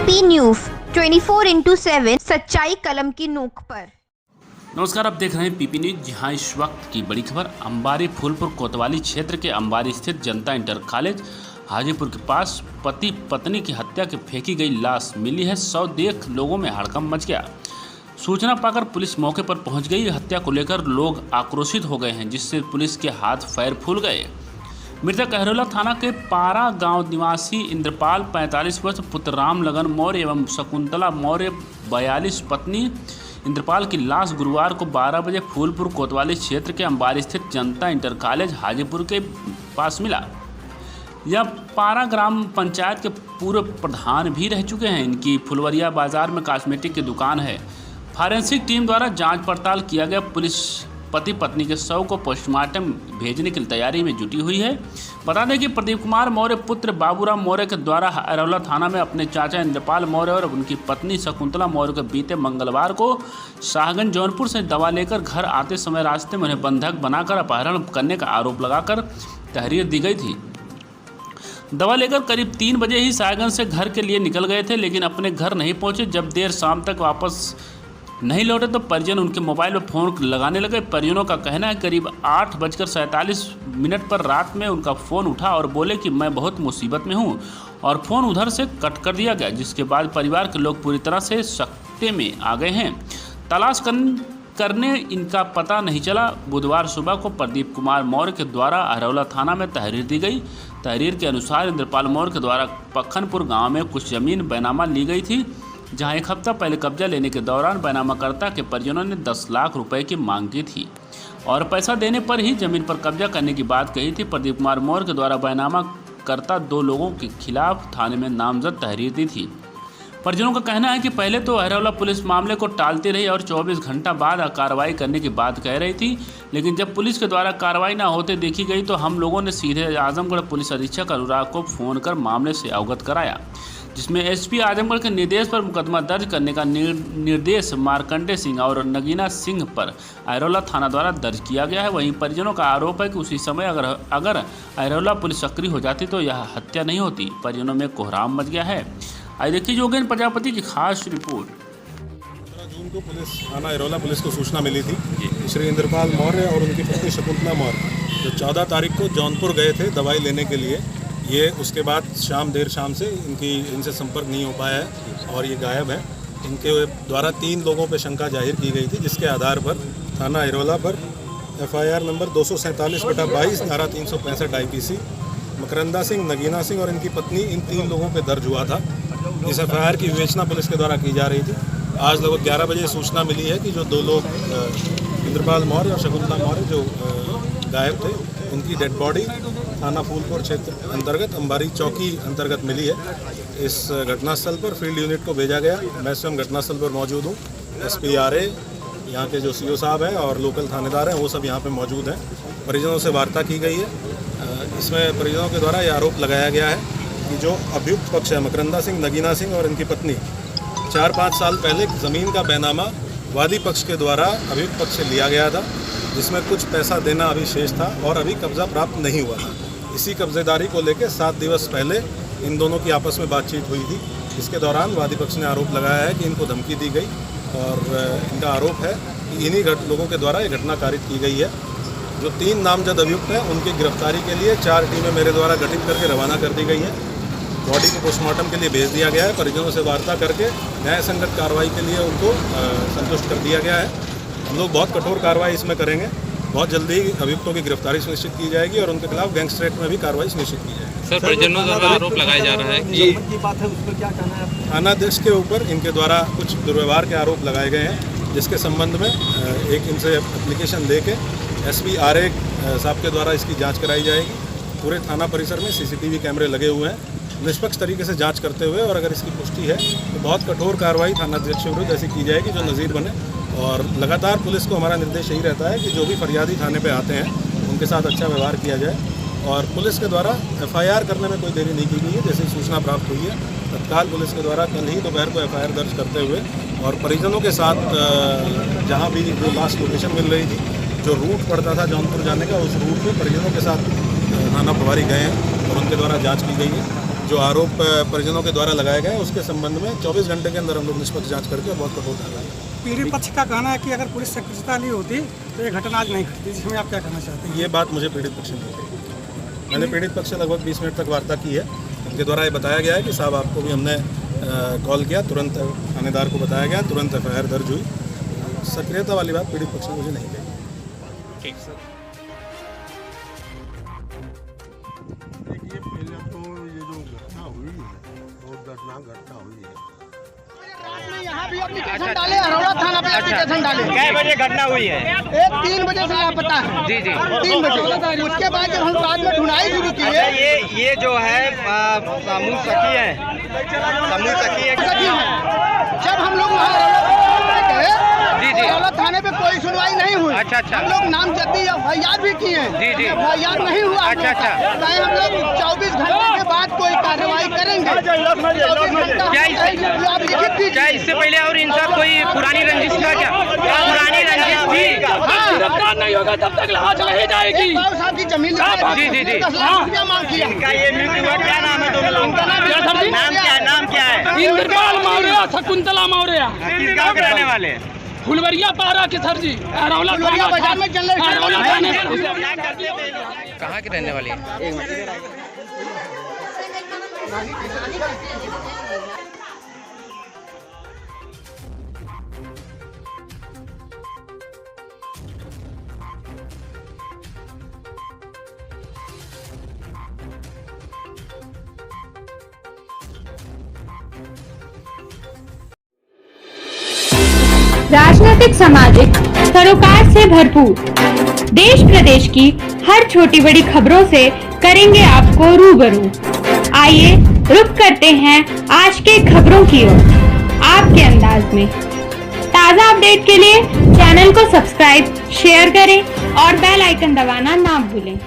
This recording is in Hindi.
पीपी न्यूज 24/7 सच्चाई कलम की नोक पर। नमस्कार, आप देख रहे हैं पीपी न्यूज। जहां इस वक्त की बड़ी खबर अंबारी फूलपुर कोतवाली क्षेत्र के अंबारी स्थित जनता इंटर कॉलेज हाजीपुर के पास पति पत्नी की हत्या के फेंकी गई लाश मिली है। शव देख लोगों में हड़कंप मच गया। सूचना पाकर पुलिस मौके पर पहुंच गई। हत्या को लेकर लोग आक्रोशित हो गए हैं, जिससे पुलिस के हाथ पैर फूल गए। मृतक अहरोला थाना के पारा गांव निवासी इंद्रपाल 45 वर्ष, पुत्र राम लगन मौर्य एवं शकुंतला मौर्य 42, पत्नी इंद्रपाल की लाश गुरुवार को 12 बजे फूलपुर कोतवाली क्षेत्र के अंबारी स्थित जनता इंटर कॉलेज हाजीपुर के पास मिला। यह पारा ग्राम पंचायत के पूर्व प्रधान भी रह चुके हैं। इनकी फुलवरिया बाजार में कॉस्मेटिक की दुकान है। फॉरेंसिक टीम द्वारा जांच पड़ताल किया गया। पुलिस पति पत्नी के शव को पोस्टमार्टम भेजने की तैयारी में जुटी हुई है। बता दें कि प्रदीप कुमार मौर्य पुत्र बाबूराम मौर्य के द्वारा अहरोला थाना में अपने चाचा इंद्रपाल मौर्य और उनकी पत्नी शकुंतला मौर्य के बीते मंगलवार को शाहगंज जौनपुर से दवा लेकर घर आते समय रास्ते में उन्हें बंधक बनाकर अपहरण करने का आरोप लगाकर तहरीर दी गई थी। दवा लेकर करीब 3 बजे ही शाहगंज से घर के लिए निकल गए थे, लेकिन अपने घर नहीं पहुंचे। जब देर शाम तक वापस नहीं लौटे तो परिजन उनके मोबाइल पर फ़ोन लगाने लगे। परिजनों का कहना है करीब 8:47 पर रात में उनका फ़ोन उठा और बोले कि मैं बहुत मुसीबत में हूं, और फ़ोन उधर से कट कर दिया गया, जिसके बाद परिवार के लोग पूरी तरह से सकते में आ गए हैं। तलाश करने इनका पता नहीं चला। बुधवार सुबह को प्रदीप कुमार मौर्य के द्वारा अहरोला थाना में तहरीर दी गई। तहरीर के अनुसार इंद्रपाल मौर्य के द्वारा पखनपुर गाँव में कुछ ज़मीन बैनामा ली गई थी, जहां 1 हफ्ता पहले कब्जा लेने के दौरान बैनामाकर्ता के परिजनों ने 10 लाख रुपए की मांग की थी और पैसा देने पर ही जमीन पर कब्जा करने की बात कही थी। प्रदीप कुमार मौर्य के द्वारा बैनामाकर्ता 2 लोगों के खिलाफ थाने में नामजद तहरीर दी थी। परिजनों का कहना है कि पहले तो अहरोला पुलिस मामले को टालती रही और 24 घंटा बाद कार्रवाई करने की बात कह रही थी, लेकिन जब पुलिस के द्वारा कार्रवाई न होते देखी गई तो हम लोगों ने सीधे आजमगढ़ पुलिस अधीक्षक अनुराग को फ़ोन कर मामले से अवगत कराया, जिसमें एसपी आजमगढ़ के निर्देश पर मुकदमा दर्ज करने का निर्देश मार्कंडे सिंह और नगीना सिंह पर अहरोला थाना द्वारा दर्ज किया गया है। वहीं परिजनों का आरोप है कि उसी समय अगर अहरोला पुलिस सक्रिय हो जाती तो यह हत्या नहीं होती। परिजनों में कोहराम मच गया है। आज देखिए योगेंद्र प्रजापति की खास रिपोर्ट। 15 जून को पुलिस थाना अहरोला पुलिस को सूचना मिली थी। श्री इंद्रपाल मौर्य और उनकी पत्नी शकुंतला मौर्य जो 14 तारीख को जौनपुर गए थे दवाई लेने के लिए, ये उसके बाद देर शाम से इनसे संपर्क नहीं हो पाया है और ये गायब है। इनके द्वारा 3 लोगों पर शंका जाहिर की गई थी, जिसके आधार पर थाना अहरोला पर FIR नंबर 247/22 धारा 365 IPC मकरंदा सिंह, नगीना सिंह और इनकी पत्नी, इन 3 लोगों पर दर्ज हुआ था। इस FIR की विवेचना पुलिस के द्वारा की जा रही थी। आज लगभग 11 बजे सूचना मिली है कि जो 2 लोग इंद्रपाल मौर्य और शकुंतला मौर्य जो गायब थे, उनकी डेड बॉडी थाना फूलपुर क्षेत्र अंतर्गत अंबारी चौकी अंतर्गत मिली है। इस घटनास्थल पर फील्ड यूनिट को भेजा गया। मैं स्वयं घटनास्थल पर मौजूद हूँ। SP RA, यहाँ के जो CO साहब हैं और लोकल थानेदार हैं, वो सब यहाँ पे मौजूद हैं। परिजनों से वार्ता की गई है। इसमें परिजनों के द्वारा ये आरोप लगाया गया है कि जो अभियुक्त पक्ष है मकरंदा सिंह, नगीना सिंह और इनकी पत्नी 4-5 साल पहले ज़मीन का बैनामा वादी पक्ष के द्वारा अभियुक्त पक्ष से लिया गया था, जिसमें कुछ पैसा देना अभी शेष था और अभी कब्जा प्राप्त नहीं हुआ था। इसी कब्जेदारी को लेकर 7 दिवस पहले इन दोनों की आपस में बातचीत हुई थी। इसके दौरान वादी पक्ष ने आरोप लगाया है कि इनको धमकी दी गई और इनका आरोप है कि इन्हीं लोगों के द्वारा ये घटना कारित की गई है। जो 3 नामजद अभियुक्त हैं उनकी गिरफ्तारी के लिए 4 टीमें मेरे द्वारा गठित करके रवाना कर दी गई हैं। बॉडी को पोस्टमार्टम के लिए भेज दिया गया है। परिजनों से वार्ता करके न्याय संगत कार्रवाई के लिए उनको संतुष्ट कर दिया गया है। हम लोग बहुत कठोर कार्रवाई इसमें करेंगे। बहुत जल्दी अभियुक्तों की गिरफ्तारी सुनिश्चित की जाएगी और उनके खिलाफ गैंगस्टर एक्ट में भी कार्रवाई सुनिश्चित की जाएगी। सर, परिजनों द्वारा आरोप लगाया जा रहा है कि की बात है, उस पर क्या कहना है? थानाध्यक्ष के ऊपर इनके द्वारा कुछ दुर्व्यवहार के आरोप लगाए गए हैं, जिसके संबंध में एक इनसे एप्लीकेशन दे के SP RA साहब के द्वारा इसकी जांच कराई जाएगी। पूरे थाना परिसर में CCTV कैमरे लगे हुए हैं। निष्पक्ष तरीके से जांच करते हुए और अगर इसकी पुष्टि है तो बहुत कठोर कार्रवाई थानाध्यक्ष के विरुद्ध ऐसी की जाएगी जो नज़ीर बने। और लगातार पुलिस को हमारा निर्देश यही रहता है कि जो भी फरियादी थाने पे आते हैं उनके साथ अच्छा व्यवहार किया जाए। और पुलिस के द्वारा FIR करने में कोई देरी नहीं की गई है। जैसे सूचना प्राप्त हुई है तत्काल पुलिस के द्वारा कल ही दोपहर को FIR दर्ज करते हुए और परिजनों के साथ जहाँ भी जो लास्ट लोकेशन मिल रही थी, जो रूट पड़ता था जौनपुर जाने का, उस रूट पे परिजनों के साथ थाना प्रभारी गए हैं और उनके द्वारा जांच की गई है। जो आरोप परिजनों के द्वारा लगाए गए उसके संबंध में 24 घंटे के अंदर हम लोग निष्पक्ष जांच करके बहुत कठोर कार्रवाई करेंगे। पीड़ित पक्ष का कहना है कि अगर पुलिस सक्रियता नहीं होती तो ये घटना आज नहीं घटती, जिसमें आप क्या कहना चाहते हैं? ये बात मुझे पीड़ित पक्ष ने कही। मैंने पीड़ित पक्ष से लगभग 20 मिनट तक वार्ता की है। उनके द्वारा ये बताया गया है कि साहब आपको भी हमने कॉल किया, तुरंत थानेदार को बताया गया, तुरंत FIR दर्ज हुई। सक्रियता वाली बात पीड़ित पक्ष ने मुझे नहीं कही। ठीक सर। देखिए, पहले तो ये जो घटना हुई है बहुत दर्दनाक घटना हुई है। यहाँ भी एप्लीकेशन डाले, अरोड़ा थाना पे एप्लीकेशन डाले। कै बजे घटना हुई है? 3 बजे से लापता है। जी जी 3 बजे। उसके बाद जब हम रात में ढूंढाई शुरू की अच्छा, है, ये जो है समूह सखी है, समूह सखी है। जब हम लोग वहाँ गए, जी जी अरोड़ा थाने पे कोई सुनवाई नहीं हुई। अच्छा अच्छा। हम लोग नामजदगी FIR भी किए हैं। जी जी FIR नहीं हुआ। अच्छा अच्छा। हम लोग 24 घंटे के बाद कोई कार्रवाई करेंगे। 24 घंटा आप लिखित दीजिए। क्या इससे पहले और इनका कोई पुरानी रंजिश था क्या? पुरानी रंजिश थी? गिरफ्तार नहीं होगा तब तक लाश रह जाएगी। साहब की जमीन जी जी जी 10 लाख रुपया मांग किया। इनका ये मृत्यु हुआ, क्या नाम है दोनों लोगों का? नाम क्या है? इंद्रपाल मौर्य, शकुंतला मौर्य। किस गाँव के रहने वाले? फुलवरिया पारा के सर जी, अरौला बाजार में चल रहे। कहाँ के रहने वाले? राजनीतिक, सामाजिक सरोकार से भरपूर देश प्रदेश की हर छोटी बड़ी खबरों से करेंगे आपको रूबरू। आइए रुक करते हैं आज के खबरों की ओर आपके अंदाज में। ताज़ा अपडेट के लिए चैनल को सब्सक्राइब, शेयर करें और बेल आइकन दबाना ना भूलें।